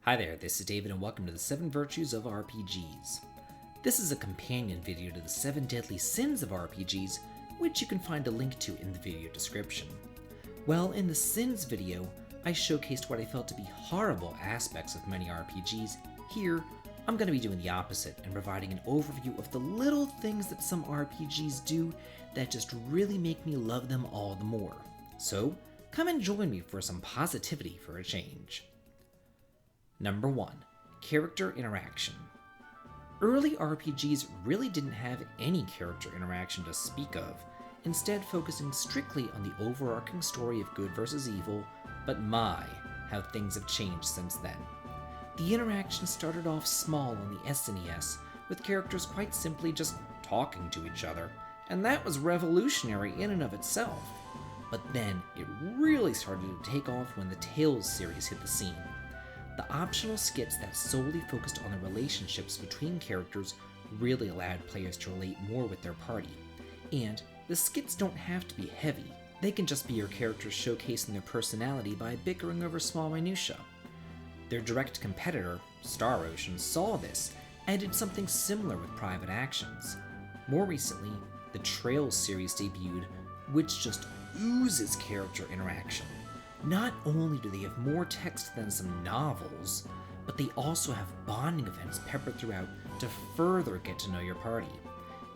Hi there, this is David and welcome to the 7 Virtues of RPGs. This is a companion video to the 7 Deadly Sins of RPGs, which you can find a link to in the video description. Well, in the Sins video, I showcased what I felt to be horrible aspects of many RPGs. Here, I'm going to be doing the opposite and providing an overview of the little things that some RPGs do that just really make me love them all the more. So, come and join me for some positivity for a change. Number 1. Character interaction. Early RPGs really didn't have any character interaction to speak of, instead focusing strictly on the overarching story of good versus evil, but my, how things have changed since then. The interaction started off small on the SNES, with characters quite simply just talking to each other, and that was revolutionary in and of itself. But then, it really started to take off when the Tales series hit the scene. The optional skits that solely focused on the relationships between characters really allowed players to relate more with their party. And the skits don't have to be heavy, they can just be your characters showcasing their personality by bickering over small minutiae. Their direct competitor, Star Ocean, saw this and did something similar with Private Actions. More recently, the Trails series debuted, which just oozes character interaction. Not only do they have more text than some novels, but they also have bonding events peppered throughout to further get to know your party.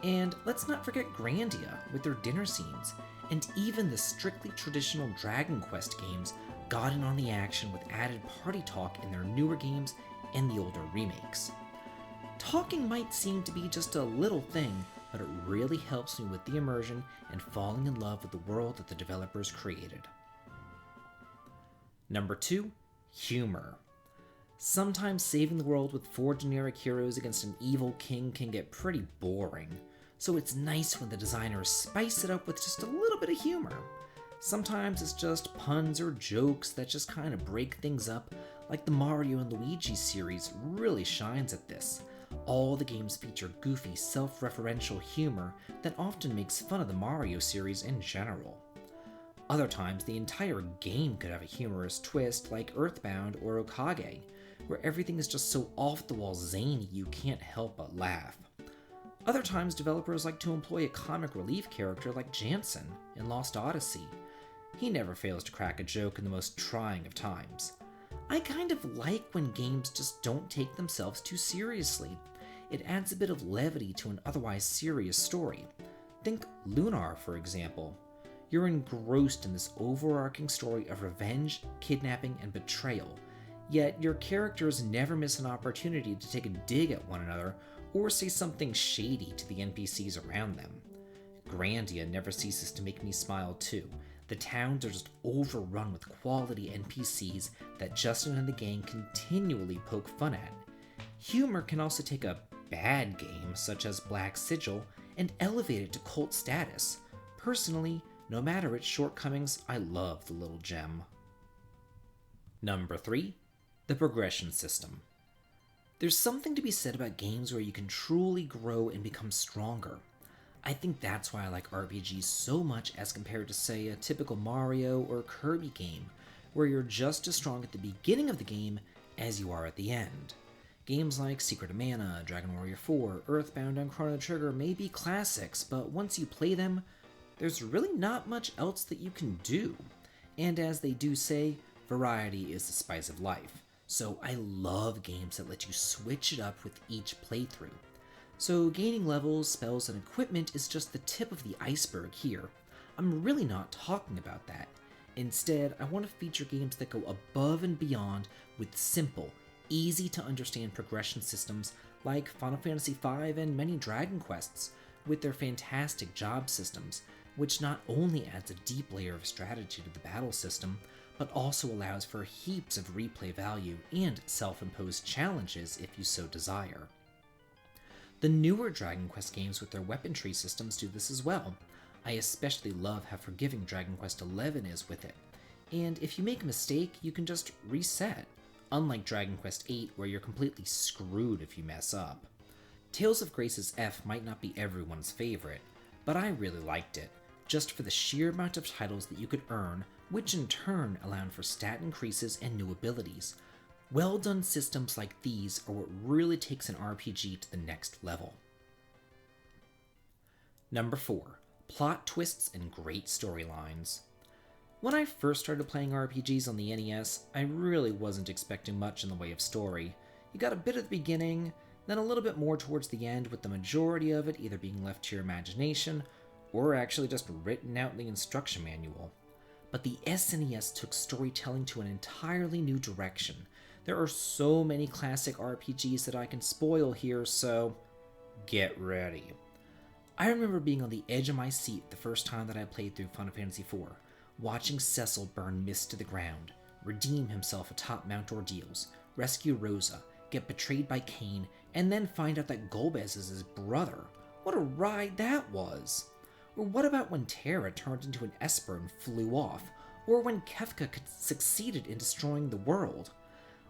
And let's not forget Grandia with their dinner scenes, and even the strictly traditional Dragon Quest games got in on the action with added party talk in their newer games and the older remakes. Talking might seem to be just a little thing, but it really helps me with the immersion and falling in love with the world that the developers created. Number 2. Humor. Sometimes saving the world with 4 generic heroes against an evil king can get pretty boring, so it's nice when the designers spice it up with just a little bit of humor. Sometimes it's just puns or jokes that just kind of break things up, like the Mario and Luigi series really shines at this. All the games feature goofy, self-referential humor that often makes fun of the Mario series in general. Other times, the entire game could have a humorous twist like Earthbound or Okage, where everything is just so off-the-wall zany you can't help but laugh. Other times, developers like to employ a comic relief character like Jansen in Lost Odyssey. He never fails to crack a joke in the most trying of times. I kind of like when games just don't take themselves too seriously. It adds a bit of levity to an otherwise serious story. Think Lunar, for example. You're engrossed in this overarching story of revenge, kidnapping, and betrayal, yet your characters never miss an opportunity to take a dig at one another or say something shady to the NPCs around them. Grandia never ceases to make me smile too. The towns are just overrun with quality NPCs that Justin and the gang continually poke fun at. Humor can also take a bad game, such as Black Sigil, and elevate it to cult status. Personally, no matter its shortcomings, I love the little gem. Number 3. The progression system. There's something to be said about games where you can truly grow and become stronger. I think that's why I like RPGs so much as compared to, say, a typical Mario or Kirby game, where you're just as strong at the beginning of the game as you are at the end. Games like Secret of Mana, Dragon Warrior 4, Earthbound, and Chrono Trigger may be classics, but once you play them, there's really not much else that you can do. And as they do say, variety is the spice of life. So I love games that let you switch it up with each playthrough. So gaining levels, spells, and equipment is just the tip of the iceberg here. I'm really not talking about that. Instead, I want to feature games that go above and beyond with simple, easy to understand progression systems like Final Fantasy V and many Dragon Quests, with their fantastic job systems, which not only adds a deep layer of strategy to the battle system, but also allows for heaps of replay value and self-imposed challenges if you so desire. The newer Dragon Quest games with their weapon tree systems do this as well. I especially love how forgiving Dragon Quest XI is with it, and if you make a mistake, you can just reset, unlike Dragon Quest VIII where you're completely screwed if you mess up. Tales of Grace's F might not be everyone's favorite, but I really liked it, just for the sheer amount of titles that you could earn, which in turn allowed for stat increases and new abilities. Well done systems like these are what really takes an RPG to the next level. Number 4. Plot twists and great storylines. When I first started playing RPGs on the NES, I really wasn't expecting much in the way of story. You got a bit at the beginning, then a little bit more towards the end, with the majority of it either being left to your imagination or actually just written out in the instruction manual. But the SNES took storytelling to an entirely new direction. There are so many classic RPGs that I can spoil here, so get ready. I remember being on the edge of my seat the first time that I played through Final Fantasy IV, watching Cecil burn Mist to the ground, redeem himself atop Mount Ordeals, rescue Rosa, get betrayed by Kain, and then find out that Golbez is his brother. What a ride that was! Or what about when Terra turned into an Esper and flew off? Or when Kefka succeeded in destroying the world?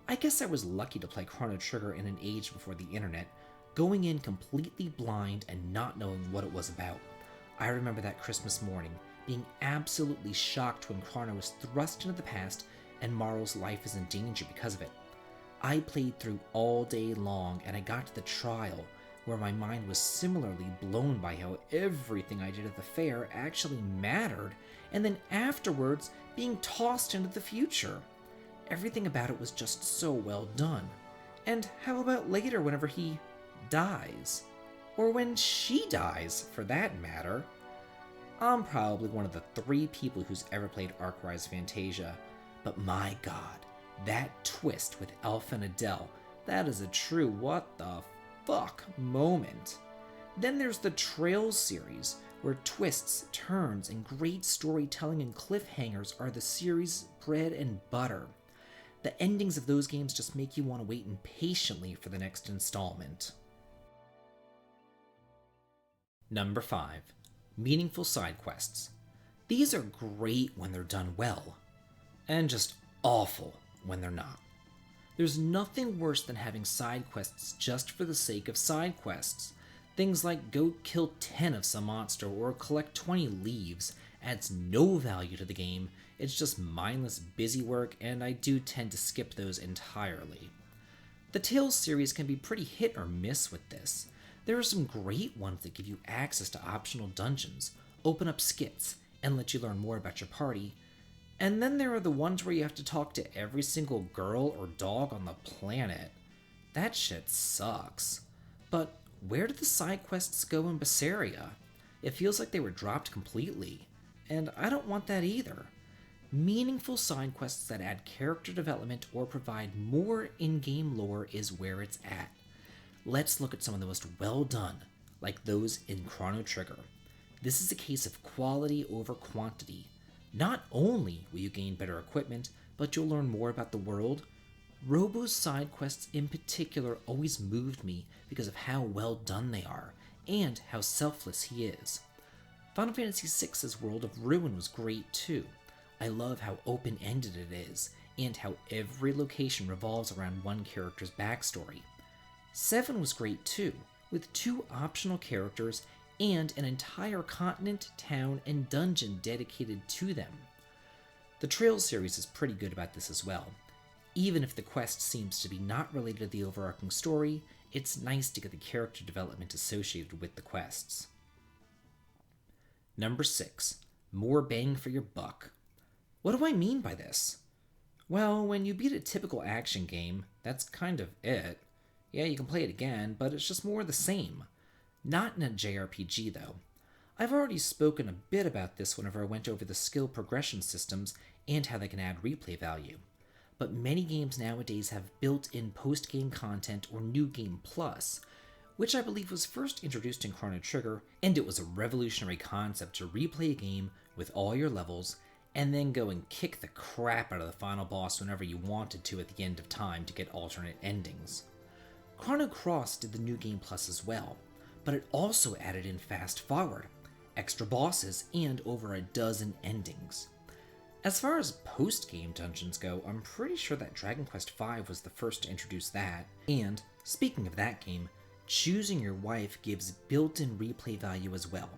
I guess I was lucky to play Chrono Trigger in an age before the internet, going in completely blind and not knowing what it was about. I remember that Christmas morning, being absolutely shocked when Chrono was thrust into the past and Marl's life is in danger because of it. I played through all day long and I got to the trial, where my mind was similarly blown by how everything I did at the fair actually mattered, and then afterwards being tossed into the future. Everything about it was just so well done. And how about later whenever he dies? Or when she dies, for that matter? I'm probably one of the 3 people who's ever played Arkwise Fantasia, but my god, that twist with Elf and Adele, that is a true what the fuck moment. Then there's the Trails series, where twists, turns, and great storytelling and cliffhangers are the series' bread and butter. The endings of those games just make you want to wait impatiently for the next installment. Number 5. Meaningful side quests. These are great when they're done well, and just awful when they're not. There's nothing worse than having side quests just for the sake of side quests. Things like go kill 10 of some monster or collect 20 leaves adds no value to the game. It's just mindless busy work, and I do tend to skip those entirely. The Tales series can be pretty hit or miss with this. There are some great ones that give you access to optional dungeons, open up skits, and let you learn more about your party. And then there are the ones where you have to talk to every single girl or dog on the planet. That shit sucks. But where did the side quests go in Berseria? It feels like they were dropped completely, and I don't want that either. Meaningful side quests that add character development or provide more in-game lore is where it's at. Let's look at some of the most well done, like those in Chrono Trigger. This is a case of quality over quantity. Not only will you gain better equipment, but you'll learn more about the world. Robo's side quests in particular always moved me because of how well done they are, and how selfless he is. Final Fantasy VI's World of Ruin was great too. I love how open-ended it is, and how every location revolves around one character's backstory. 7 was great too, with 2 optional characters and an entire continent, town, and dungeon dedicated to them. The Trails series is pretty good about this as well. Even if the quest seems to be not related to the overarching story, it's nice to get the character development associated with the quests. Number 6. More bang for your buck. What do I mean by this? Well, when you beat a typical action game, that's kind of it. Yeah, you can play it again, but it's just more of the same. Not in a JRPG, though. I've already spoken a bit about this whenever I went over the skill progression systems and how they can add replay value. But many games nowadays have built-in post-game content or New Game Plus, which I believe was first introduced in Chrono Trigger, and it was a revolutionary concept to replay a game with all your levels, and then go and kick the crap out of the final boss whenever you wanted to at the end of time to get alternate endings. Chrono Cross did the New Game Plus as well, but it also added in Fast Forward, extra bosses, and over a dozen endings. As far as post-game dungeons go, I'm pretty sure that Dragon Quest V was the first to introduce that, and, speaking of that game, choosing your wife gives built-in replay value as well.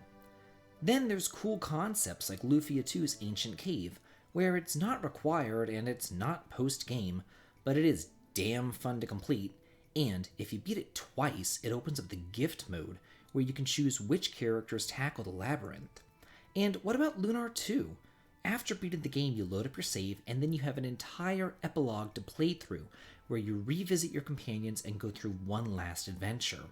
Then there's cool concepts like Lufia 2's Ancient Cave, where it's not required and it's not post-game, but it is damn fun to complete, and if you beat it twice, it opens up the gift mode, where you can choose which characters tackle the labyrinth. And what about Lunar 2? After beating the game, you load up your save, and then you have an entire epilogue to play through, where you revisit your companions and go through one last adventure.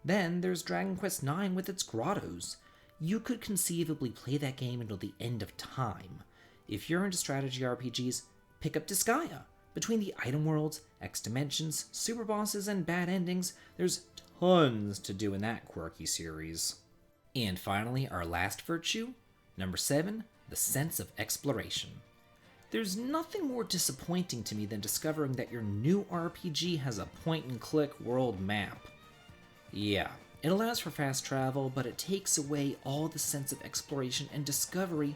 Then there's Dragon Quest IX with its grottos. You could conceivably play that game until the end of time. If you're into strategy RPGs, pick up Disgaea. Between the item worlds, X dimensions, super bosses, and bad endings, there's tons to do in that quirky series. And finally, our last virtue, number 7, the sense of exploration. There's nothing more disappointing to me than discovering that your new RPG has a point-and-click world map. Yeah, it allows for fast travel, but it takes away all the sense of exploration and discovery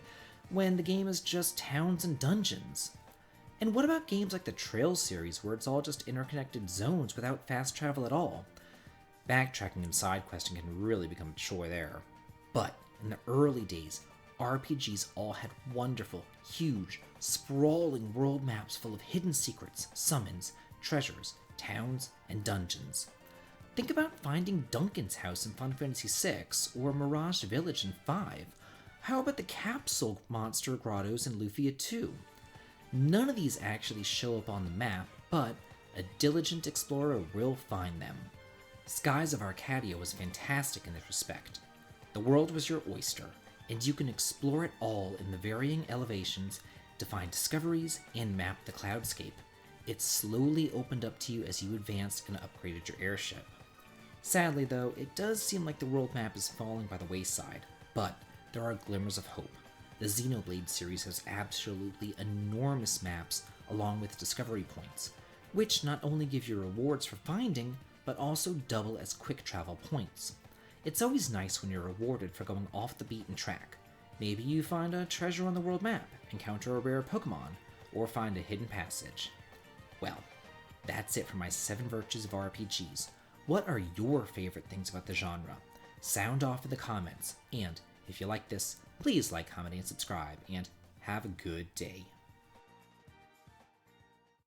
when the game is just towns and dungeons. And what about games like the Trails series, where it's all just interconnected zones without fast travel at all? Backtracking and side questing can really become a chore there. But in the early days, RPGs all had wonderful, huge, sprawling world maps full of hidden secrets, summons, treasures, towns, and dungeons. Think about finding Duncan's house in Final Fantasy VI, or Mirage Village in 5. How about the Capsule Monster Grottos in Lufia 2? None of these actually show up on the map, but a diligent explorer will find them. Skies of Arcadia was fantastic in this respect. The world was your oyster, and you can explore it all in the varying elevations to find discoveries and map the cloudscape. It slowly opened up to you as you advanced and upgraded your airship. Sadly though, it does seem like the world map is falling by the wayside, but there are glimmers of hope. The Xenoblade series has absolutely enormous maps along with discovery points, which not only give you rewards for finding, but also double as quick travel points. It's always nice when you're rewarded for going off the beaten track. Maybe you find a treasure on the world map, encounter a rare Pokemon, or find a hidden passage. Well, that's it for my 7 virtues of RPGs. What are your favorite things about the genre? Sound off in the comments, and if you like this, please like, comment, and subscribe, and have a good day.